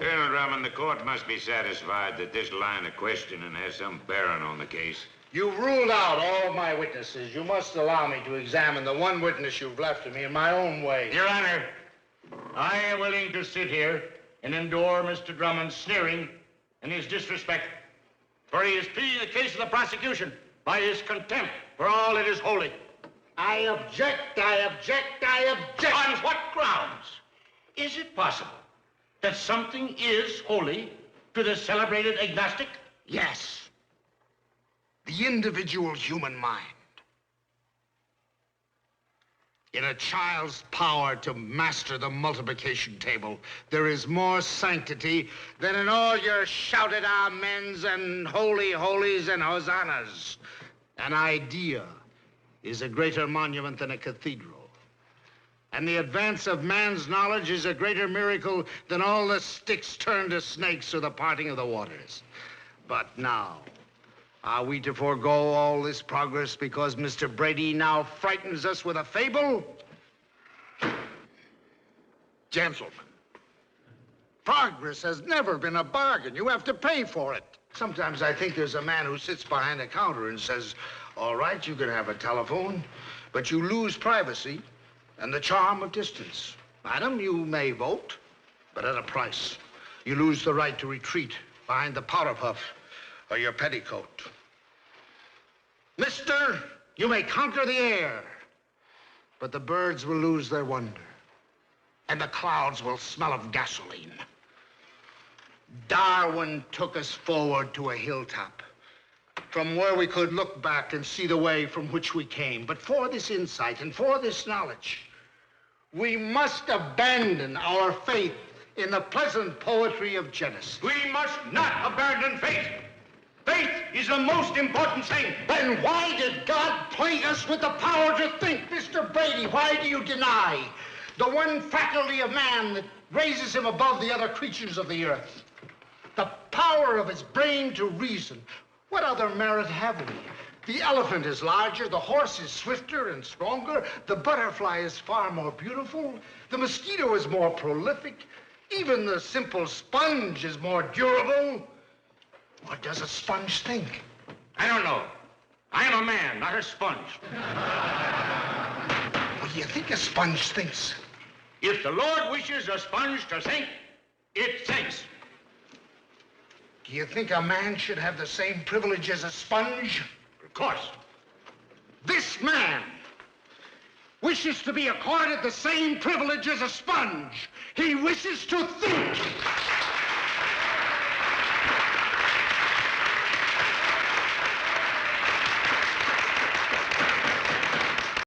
Colonel Drummond, the court must be satisfied that this line of questioning has some bearing on the case. You've ruled out all of my witnesses. You must allow me to examine the one witness you've left to me in my own way. Your Honor, I am willing to sit here and endure Mr. Drummond's sneering and his disrespect, for he is pleading the case of the prosecution by his contempt for all that is holy. I object, I object, I object. On what grounds? Is it possible that something is holy to the celebrated agnostic? Yes. The individual human mind. In a child's power to master the multiplication table, there is more sanctity than in all your shouted amens and holy holies and hosannas. An idea is a greater monument than a cathedral. And the advance of man's knowledge is a greater miracle than all the sticks turned to snakes or the parting of the waters. But now, are we to forego all this progress because Mr. Brady now frightens us with a fable? Gentlemen, progress has never been a bargain. You have to pay for it. Sometimes I think there's a man who sits behind a counter and says, all right, you can have a telephone, but you lose privacy and the charm of distance. Madam, you may vote, but at a price. You lose the right to retreat behind the powder puff or your petticoat. Mister, you may conquer the air, but the birds will lose their wonder, and the clouds will smell of gasoline. Darwin took us forward to a hilltop, from where we could look back and see the way from which we came. But for this insight and for this knowledge, we must abandon our faith in the pleasant poetry of Genesis. We must not abandon faith. Faith is the most important thing. Then why did God plague us with the power to think? Mr. Brady, why do you deny the one faculty of man that raises him above the other creatures of the earth? The power of his brain to reason. What other merit have we? The elephant is larger, the horse is swifter and stronger, the butterfly is far more beautiful, the mosquito is more prolific, even the simple sponge is more durable. What does a sponge think? I don't know. I am a man, not a sponge. What do you think a sponge thinks? If the Lord wishes a sponge to think, it thinks. Do you think a man should have the same privilege as a sponge? Of course. This man wishes to be accorded the same privilege as a sponge. He wishes to think.